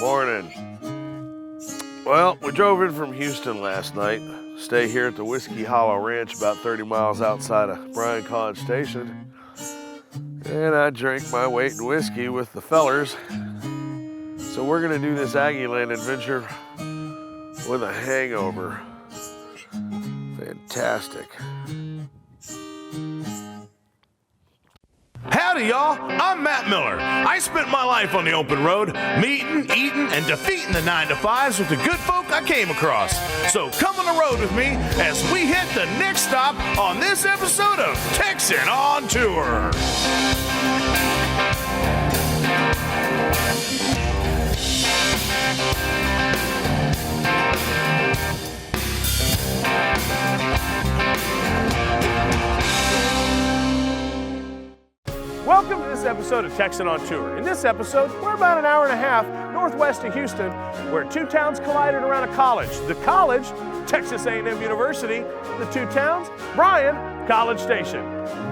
Morning. Well, we drove in from Houston last night. Stay here at the Whiskey Hollow Ranch about 30 miles outside of Bryan College Station. And I drank my weight in whiskey with the fellers. So we're gonna do this Aggieland adventure with a hangover. Fantastic. Howdy, y'all. I'm Matt Miller. I spent my life on the open road, meeting, eating, and defeating the 9-to-5s with the good folk I came across. So come on the road with me as we hit the next stop on this episode of Texan on Tour. Welcome to this episode of Texan on Tour. In this episode, we're about an hour and a half northwest of Houston, where two towns collided around a college. The college, Texas A&M University. The two towns, Bryan, College Station.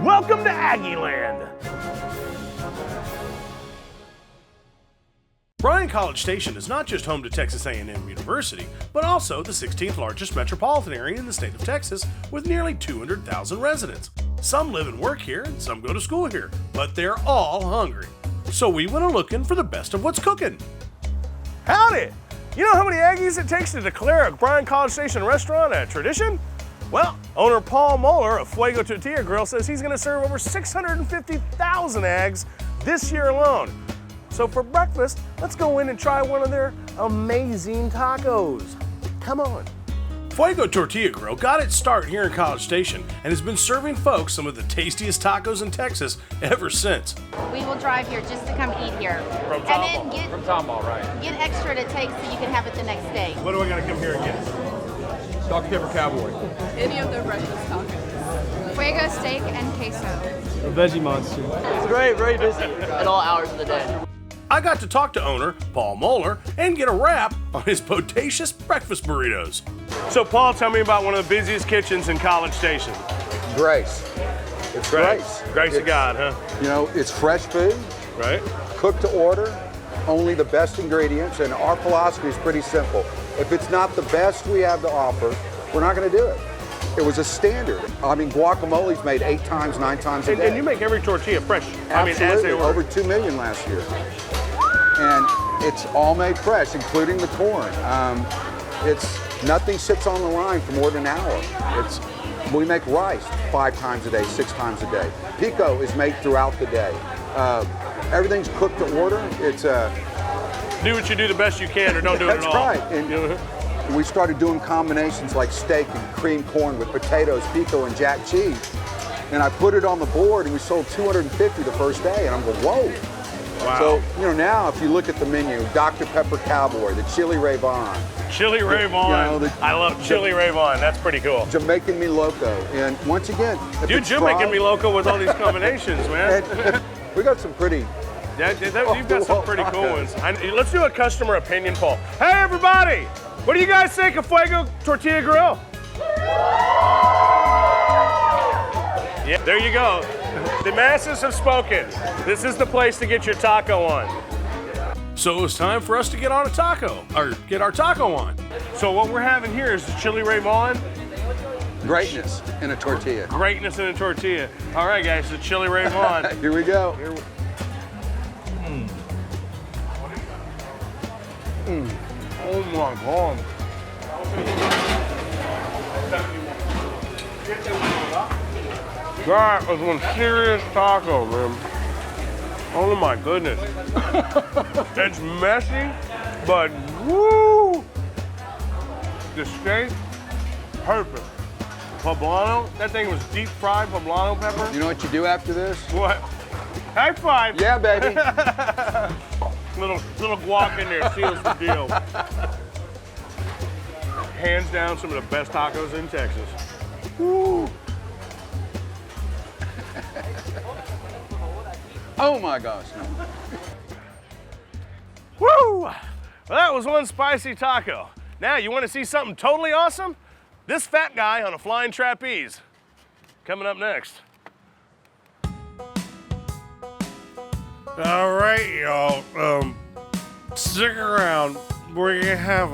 Welcome to Aggieland. Bryan College Station is not just home to Texas A&M University, but also the 16th largest metropolitan area in the state of Texas with nearly 200,000 residents. Some live and work here and some go to school here, but they're all hungry. So we went looking for the best of what's cooking. Howdy! You know how many Aggies it takes to declare a Bryan College Station restaurant a tradition? Well, owner Paul Moeller of Fuego Tortilla Grill says he's going to serve over 650,000 Aggs this year alone. So for breakfast, let's go in and try one of their amazing tacos. Come on. Fuego Tortilla Grill got its start here in College Station and has been serving folks some of the tastiest tacos in Texas ever since. We will drive here just to come eat here. From and then From Tomball, right. get extra to take so you can have it the next day. What do I gotta come here and get? Dr. Pepper Cowboy. Any of the breakfast tacos. Fuego steak and queso. A veggie monster. It's great, very busy at all hours of the day. I got to talk to owner Paul Moeller and get a wrap on his bodacious breakfast burritos. So Paul, tell me about one of the busiest kitchens in College Station. Grace. It's Grace. Grace of God, huh? You know, it's fresh food, Right? cooked to order, only the best ingredients, and our philosophy is pretty simple. If it's not the best we have to offer, we're not going to do it. It was a standard. I mean, guacamole's made 8 times, 9 times a day. And you make every tortilla fresh. Absolutely. I mean, as they order. Over 2 million last year. And it's all made fresh, including the corn. Nothing sits on the line for more than an hour. We make rice 5 times a day, 6 times a day. Pico is made throughout the day. Everything's cooked to order. It's Do what you do the best you can, or don't do it at all. That's right. And we started doing combinations like steak and cream corn with potatoes, pico, and jack cheese. And I put it on the board, and we sold 250 the first day. And I'm going, whoa. Wow. So, now if you look at the menu, Dr. Pepper Cowboy, the Chili Ray Vaughn. Chili Ray Vaughn. I love Chili Ray Vaughn. That's pretty cool. Jamaican Me Loco. And once again, Dude, you're making me loco with all these combinations, man. We got some pretty... You've got some pretty cool ones. Let's do a customer opinion poll. Hey, everybody! What do you guys think of Fuego Tortilla Grill? Yeah, there you go. The masses have spoken. This is the place to get your taco on. So it's time for us to get on a taco, or get our taco on. So what we're having here is the Chili Ray Vaughn. Greatness in a tortilla. Greatness in a tortilla. All right, guys, the Chili Ray Vaughn. Here we go. Oh my God. That was one serious taco, man. Oh my goodness. It's messy, but woo! The steak, perfect. Poblano, that thing was deep fried poblano pepper. You know what you do after this? What? High five. Yeah, baby. little guac in there seals the deal. Hands down, some of the best tacos in Texas. Woo. Oh my gosh. No. Woo! Well, that was one spicy taco. Now, you want to see something totally awesome? This fat guy on a flying trapeze. Coming up next. All right, y'all. Stick around. We're gonna have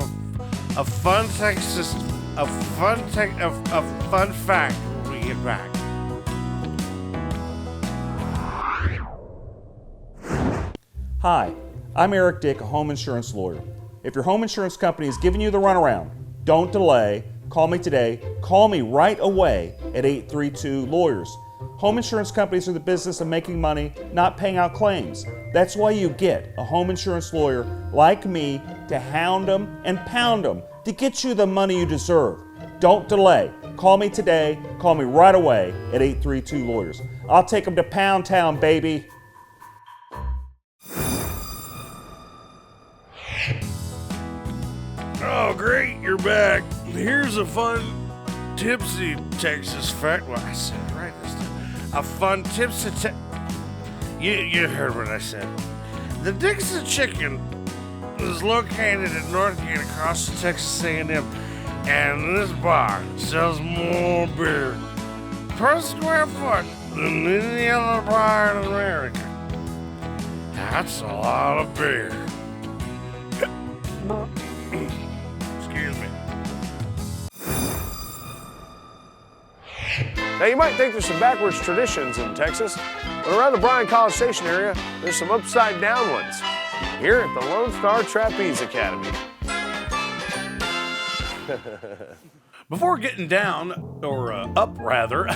a fun Texas, a fun fact when we get back. Hi, I'm Eric Dick, a home insurance lawyer. If your home insurance company is giving you the runaround, don't delay. Call me today. Call me right away at 832-LAWYERS. Home insurance companies are the business of making money, not paying out claims. That's why you get a home insurance lawyer like me to hound them and pound them to get you the money you deserve. Don't delay. Call me today. Call me right away at 832-LAWYERS. I'll take them to Pound Town, baby. Oh, great, you're back. Here's a fun, tipsy Texas fact. Well, I said it right this time. A fun, tipsy You heard what I said. The Dixie Chicken is located in Northgate across the Texas A&M, and this bar sells more beer per square foot than any other bar in America. That's a lot of beer. Excuse me. Now, you might think there's some backwards traditions in Texas, but around the Bryan College Station area, there's some upside down ones. Here at the Lone Star Trapeze Academy. Before getting down, or up rather,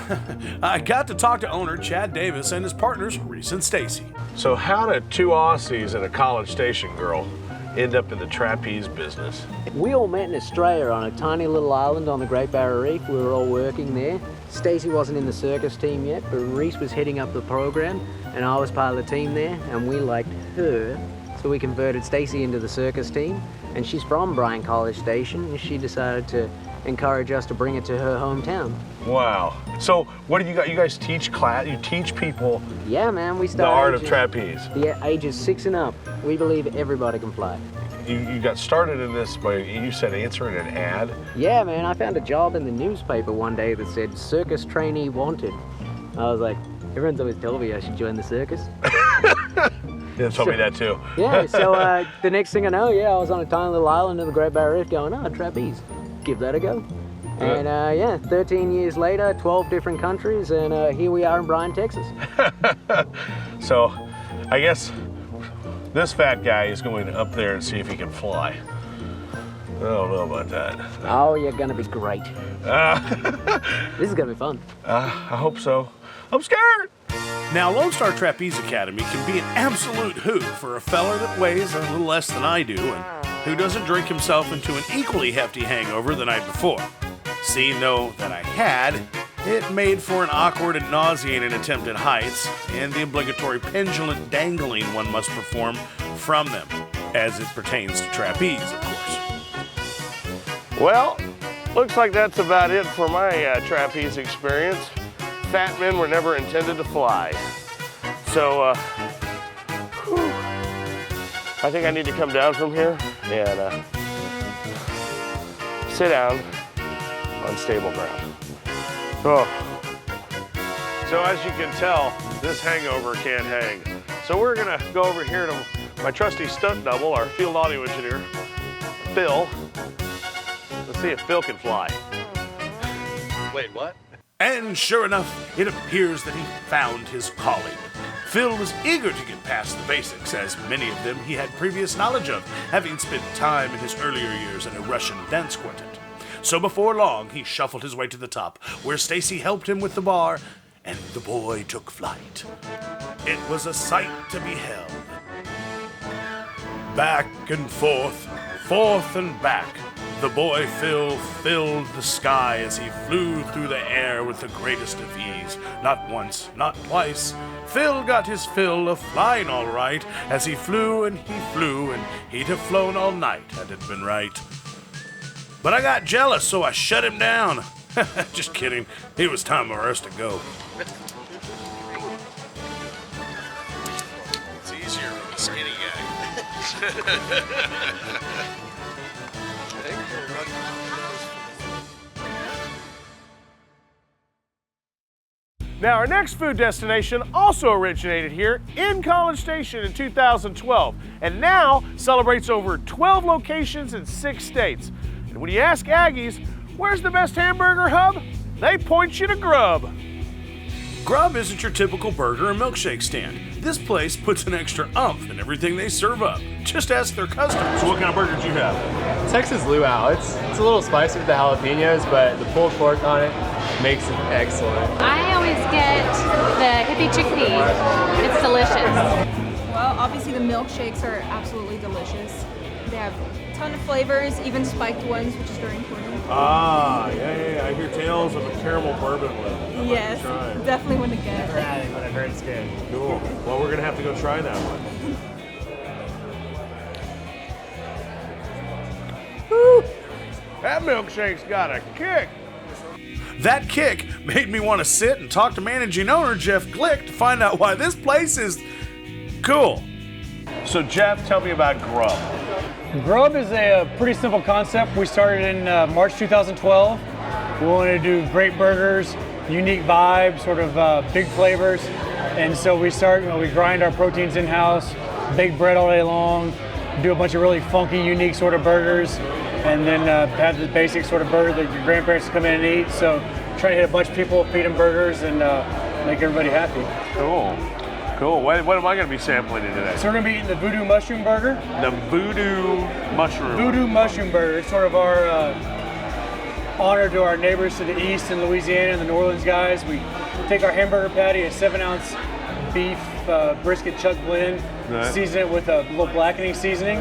I got to talk to owner Chad Davis and his partners Reese and Stacy. So how did two Aussies and a College Station girl end up in the trapeze business? We all met in Australia on a tiny little island on the Great Barrier Reef. We were all working there. Stacy wasn't in the circus team yet, but Reese was heading up the program, and I was part of the team there, and we liked her. So we converted Stacy into the circus team, and she's from Bryan College Station, and she decided to encourage us to bring it to her hometown. Wow. So what do you got? You guys teach class? You teach people Yeah, man, we the started art of trapeze. Yeah, ages 6 and up. We believe everybody can fly. You got started in this by, you said, answering an ad? Yeah, man, I found a job in the newspaper one day that said circus trainee wanted. I was like, everyone's always told me I should join the circus. They told me that too. Yeah, so the next thing I know, I was on a tiny little island in the Great Barrier Reef going, trapeze, give that a go. And 13 years later, 12 different countries, and here we are in Bryan, Texas. So, I guess this fat guy is going up there and see if he can fly. I don't know about that. Oh, you're gonna be great. This is gonna be fun. I hope so. I'm scared. Now, Lone Star Trapeze Academy can be an absolute hoot for a fella that weighs a little less than I do and who doesn't drink himself into an equally hefty hangover the night before. Seeing though that I had, it made for an awkward and nauseating attempt at heights and the obligatory pendulum dangling one must perform from them, as it pertains to trapeze, of course. Well, looks like that's about it for my trapeze experience. Fat men were never intended to fly. So, I think I need to come down from here and sit down on stable ground. Oh. So as you can tell, this hangover can't hang. So we're gonna go over here to my trusty stunt double, our field audio engineer, Phil. Let's see if Phil can fly. Wait, what? And sure enough, it appears that he found his calling. Phil was eager to get past the basics, as many of them he had previous knowledge of, having spent time in his earlier years in a Russian dance quartet. So before long, he shuffled his way to the top, where Stacy helped him with the bar, and the boy took flight. It was a sight to behold. Back and forth, forth and back, the boy Phil filled the sky as he flew through the air with the greatest of ease. Not once, not twice. Phil got his fill of flying all right, as he flew, and he'd have flown all night had it been right. But I got jealous, so I shut him down. Just kidding. It was time for us to go. It's easier with a skinny guy. Now, our next food destination also originated here in College Station in 2012, and now celebrates over 12 locations in 6 states. And when you ask Aggies, where's the best hamburger hub? They point you to Grub. Grub isn't your typical burger and milkshake stand. This place puts an extra umph in everything they serve up. Just ask their customers. So what kind of burgers you have? Texas luau. It's a little spicy with the jalapenos, but the pulled pork on it makes it excellent. I always get the hippie chickpea. It's delicious. Well, obviously the milkshakes are absolutely delicious. They have a ton of flavors, even spiked ones, which is very important. Ah, yeah. I hear tales of a caramel bourbon one. Yes, definitely want to get. Never had it, but I've heard it's good. Cool. Well, we're gonna have to go try that one. Woo! That milkshake's got a kick. That kick made me want to sit and talk to managing owner Jeff Glick to find out why this place is cool. So Jeff, tell me about Grub. Grub is a pretty simple concept. We started in March 2012. We wanted to do great burgers, unique vibes, sort of big flavors. And so we grind our proteins in-house, bake bread all day long, do a bunch of really funky, unique sort of burgers, and then have the basic sort of burger that your grandparents come in and eat. So try to hit a bunch of people, feed them burgers, and make everybody happy. Cool. What am I going to be sampling in today? So we're going to be eating the Voodoo Mushroom Burger. The Voodoo Mushroom. Voodoo Mushroom Burger. It's sort of our honor to our neighbors to the east in Louisiana and the New Orleans guys. We take our hamburger patty, a 7-ounce beef brisket chuck blend, season it with a little blackening seasoning,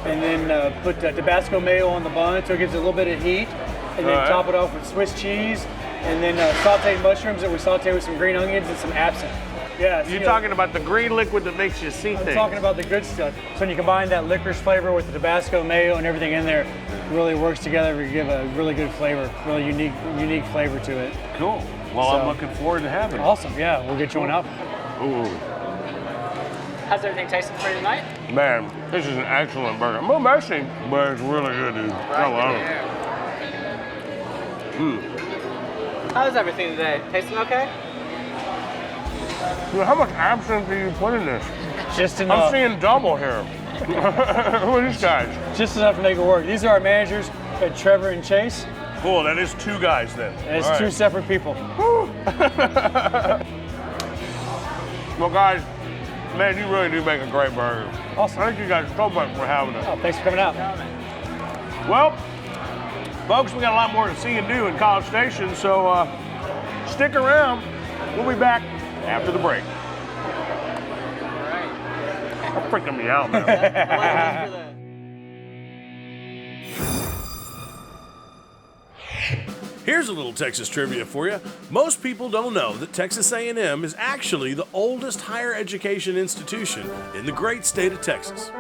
and then put Tabasco mayo on the bun so it gives it a little bit of heat, and then top it off with Swiss cheese, and then sauteed mushrooms that we saute with some green onions and some absinthe. Yeah, You're talking about the green liquid that makes you see things. I'm talking about the good stuff. So when you combine that licorice flavor with the Tabasco mayo and everything in there, it really works together to give a really good flavor, really unique flavor to it. Cool. Well, I'm looking forward to having it. Awesome, yeah, we'll get you one out. Ooh. How's everything tasting for you tonight? Man, this is an excellent burger. A little messy, but it's really good, dude. I love it. How's everything today? Tasting okay? Dude, how much absinthe do you put in this? Just enough. I'm seeing double here. Who are these guys? Just enough to make it work. These are our managers, Trevor and Chase. Cool, that is 2 guys then. And it's 2 separate people. Well, guys, man, you really do make a great burger. Awesome. Thank you guys so much for having us. Oh, thanks for coming out. Well, folks, we got a lot more to see and do in College Station, so stick around. We'll be back after the break. All right. You're freaking me out, man. Here's a little Texas trivia for you. Most people don't know that Texas A&M is actually the oldest higher education institution in the great state of Texas.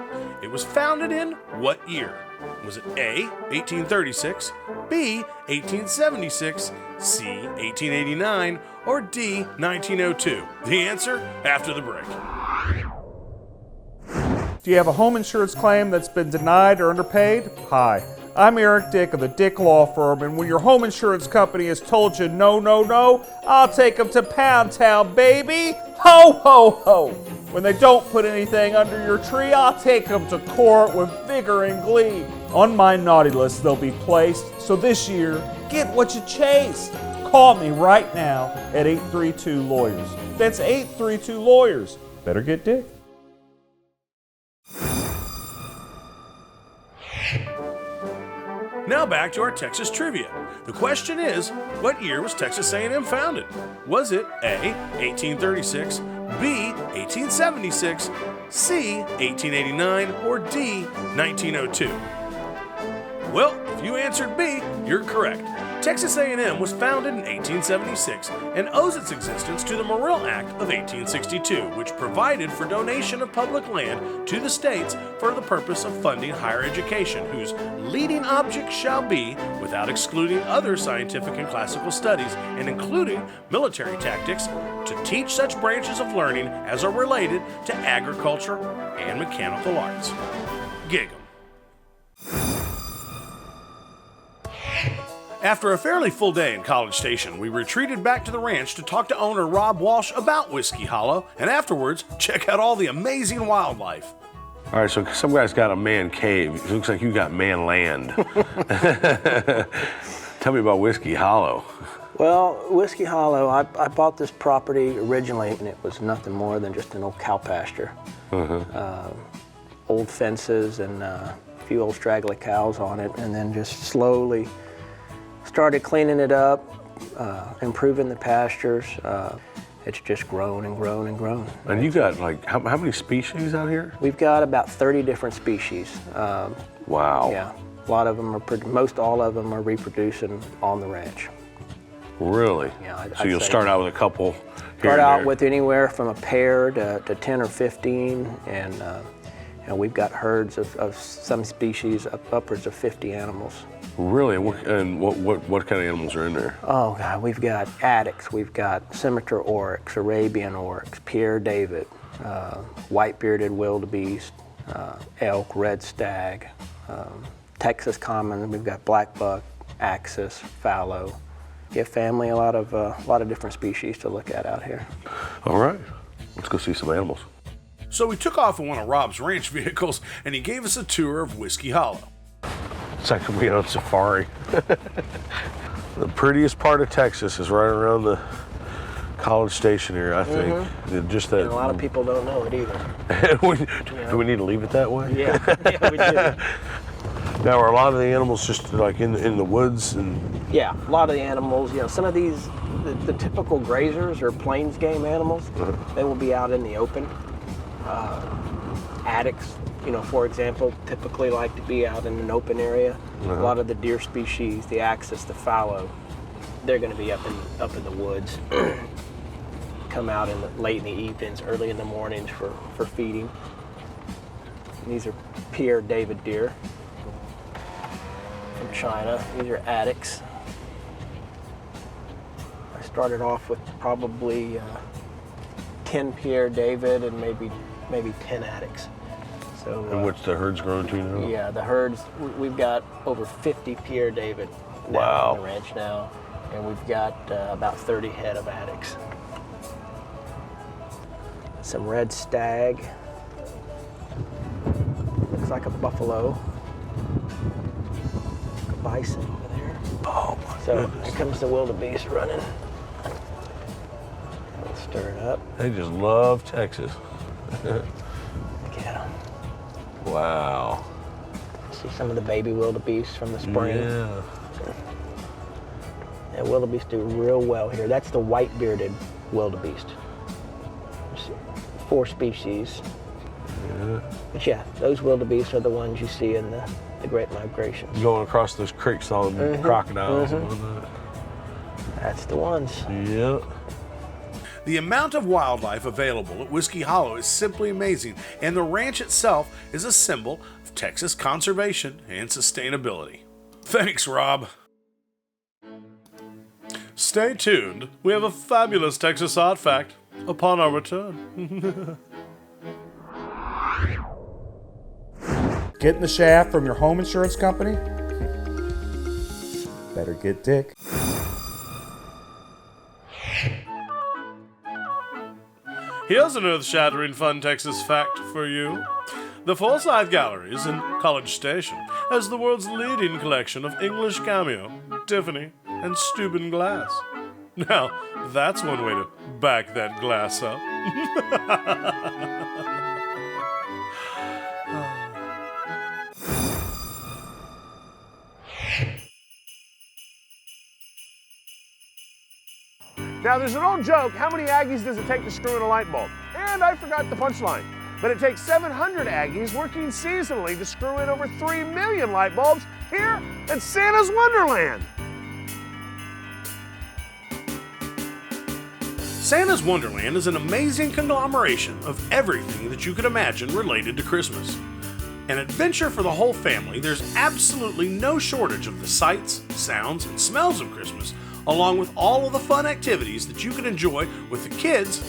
It was founded in what year? Was it A, 1836, B, 1876, C, 1889, or D, 1902? The answer after the break. Do you have a home insurance claim that's been denied or underpaid? Hi, I'm Eric Dick of the Dick Law Firm, and when your home insurance company has told you no, no, no, I'll take them to Pound Town, baby! Ho, ho, ho! When they don't put anything under your tree, I'll take them to court with vigor and glee. On my naughty list they'll be placed, so this year, get what you chased. Call me right now at 832-LAWYERS. That's 832-LAWYERS. Better get Dick. Now back to our Texas trivia. The question is, what year was Texas A&M founded? Was it A, 1836, B, 1876, C, 1889, or D, 1902? Well, if you answered B, you're correct. Texas A&M was founded in 1876 and owes its existence to the Morrill Act of 1862, which provided for donation of public land to the states for the purpose of funding higher education, whose leading object shall be, without excluding other scientific and classical studies, and including military tactics, to teach such branches of learning as are related to agriculture and mechanical arts. Gig 'em. After a fairly full day in College Station, we retreated back to the ranch to talk to owner Rob Walsh about Whiskey Hollow, and afterwards, check out all the amazing wildlife. All right, so some guy's got a man cave. It looks like you got man land. Tell me about Whiskey Hollow. Well, Whiskey Hollow, I bought this property originally, and it was nothing more than just an old cow pasture. Old fences and a few old straggly cows on it, and then just slowly started cleaning it up, improving the pastures. It's just grown and grown and grown. And you got like, how many species out here? We've got about 30 different species. Wow. Yeah, a lot of them are, most all of them are reproducing on the ranch. Really? Yeah. So you'll start out with a couple here Start and out there. with anywhere from a pair to 10 or 15, and we've got herds of some species upwards of 50 animals. Really? And what kind of animals are in there? Oh God, we've got addax, we've got scimitar oryx, Arabian oryx, Pierre David, white-bearded wildebeest, elk, red stag, Texas common. We've got black buck, axis, fallow. You have family, a lot of different species to look at out here. All right, let's go see some animals. So we took off in one of Rob's ranch vehicles, and he gave us a tour of Whiskey Hollow. It's like being on safari. The prettiest part of Texas is right around the College Station here, I think. Just that. And a lot of people don't know it either. Do we need to leave it that way? Yeah, we do. Now, are a lot of the animals just like in the woods and? Yeah, a lot of the animals. Some of these, the typical grazers or plains game animals, they will be out in the open. Addax, for example, typically like to be out in an open area. A lot of the deer species, the axis, the fallow, they're going to be up in the woods. Come out late in the evenings, early in the mornings for feeding. And these are Pierre David deer from China. These are addax. I started off with probably 10 Pierre David and maybe 10 addax. So, and what's the herd's grown to now? Yeah, the herds, we've got over 50 Pierre David wow. on the ranch now, and we've got about 30 head of addax. Some red stag. Looks like a buffalo. A bison over there. Oh my goodness. Here comes the wildebeest running. Let's stir it up. They just love Texas. Look at them. Wow. See some of the baby wildebeest from the spring. Yeah. Yeah, wildebeest do real well here. That's the white-bearded wildebeest. There's 4 species. Yeah. But yeah, those wildebeest are the ones you see in the Great Migration. Going across those creeks, all the crocodiles and whatnot. That's the ones. Yeah. The amount of wildlife available at Whiskey Hollow is simply amazing, and the ranch itself is a symbol of Texas conservation and sustainability. Thanks, Rob. Stay tuned. We have a fabulous Texas odd fact upon our return. Getting the shaft from your home insurance company? Better get Dick. Here's an earth-shattering fun Texas fact for you. The Forsyth Galleries in College Station has the world's leading collection of English cameo, Tiffany, and Steuben glass. Now, that's one way to back that glass up. Now, there's an old joke, how many Aggies does it take to screw in a light bulb? And I forgot the punchline. But it takes 700 Aggies working seasonally to screw in over 3 million light bulbs here at Santa's Wonderland. Santa's Wonderland is an amazing conglomeration of everything that you could imagine related to Christmas. An adventure for the whole family, there's absolutely no shortage of the sights, sounds, and smells of Christmas, along with all of the fun activities that you can enjoy with the kids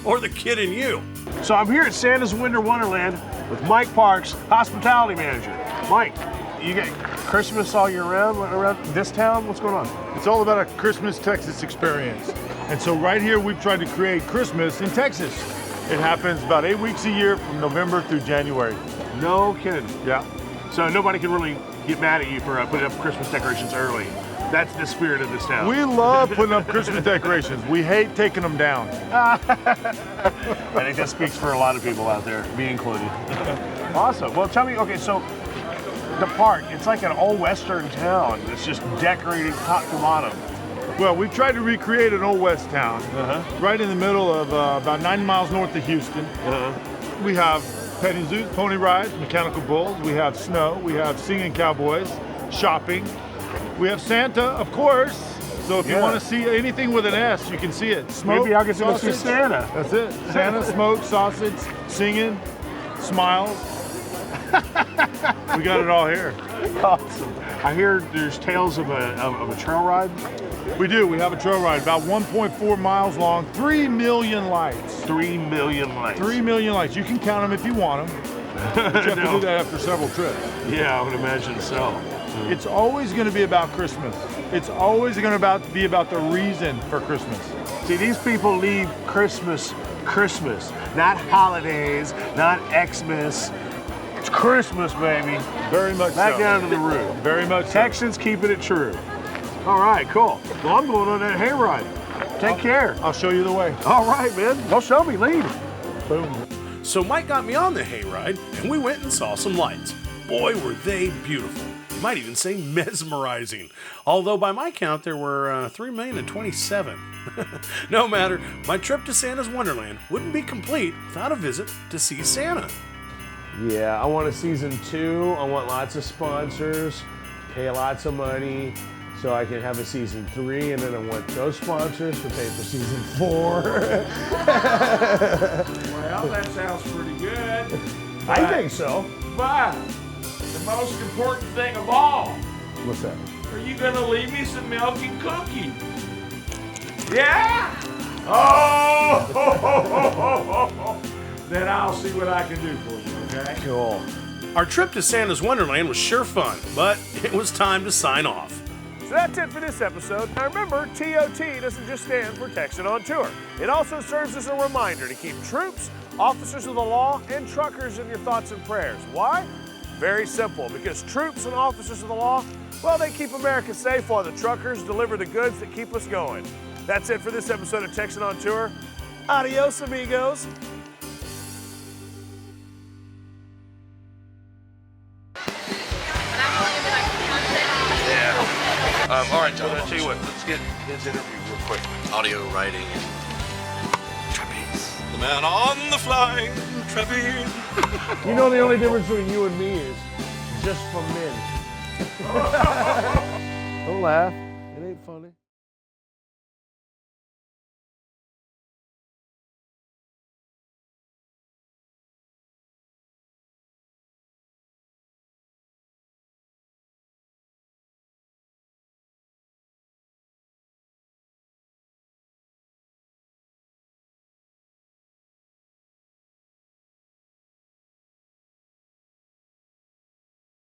or the kid in you. So I'm here at Santa's Winter Wonderland with Mike Parks, hospitality manager. Mike, you get Christmas all year round around this town? What's going on? It's all about a Christmas Texas experience. And so right here, we've tried to create Christmas in Texas. It happens about 8 weeks a year from November through January. No kidding. Yeah. So nobody can really get mad at you for putting up Christmas decorations early. That's the spirit of this town. We love putting up Christmas decorations. We hate taking them down. I think that speaks for a lot of people out there, me included. Awesome. Well, tell me, okay, so the park, it's like an old Western town. It's just decorated top to bottom. Well, we've tried to recreate an old West town, right in the middle of about 90 miles north of Houston. We have petting zoos, pony rides, mechanical bulls. We have snow. We have singing cowboys, shopping. We have Santa, of course. So if you want to see anything with an S, you can see it. Smoke, maybe I'll get to go see sausage. Santa. That's it. Santa, smoke, sausage, singing, smiles. We got it all here. Awesome. I hear there's tales of a trail ride. We do. We have a trail ride about 1.4 miles long, 3 million lights. 3 million lights. 3 million lights. You can count them if you want them. But you have to do that after several trips. Yeah, I would imagine so. It's always going to be about Christmas. It's always going to be about the reason for Christmas. See, these people leave Christmas, not holidays, not Xmas. It's Christmas, baby. Very much Back so. down to the root. Very much so. Texans keeping it true. All right, cool. Well, I'm going on that hayride. Take care. I'll show you the way. All right, man. Don't show me, lead. Boom. So Mike got me on the hayride, and we went and saw some lights. Boy, were they beautiful. You might even say mesmerizing. Although by my count, there were 3,027,000. No matter, my trip to Santa's Wonderland wouldn't be complete without a visit to see Santa. Yeah, I want a season 2. I want lots of sponsors, pay lots of money so I can have a season 3, and then I want those sponsors to pay for season 4. Well, that sounds pretty good. I think so. But the most important thing of all, What's that? are you gonna leave me some milk and cookies? Yeah? Oh! Then I'll see what I can do for you, okay? Cool. Our trip to Santa's Wonderland was sure fun, but it was time to sign off. So that's it for this episode. Now remember, TOT doesn't just stand for Texan on Tour. It also serves as a reminder to keep troops, officers of the law, and truckers in your thoughts and prayers. Why? Very simple, because troops and officers of the law, well, they keep America safe while the truckers deliver the goods that keep us going. That's it for this episode of Texan on Tour. Adios, amigos. All right, Tom, I'll tell you what, let's get his interview real quick. Audio writing and trapeze. The man on the flying trapeze. You know the only difference between you and me is just for men. Don't laugh. It ain't funny.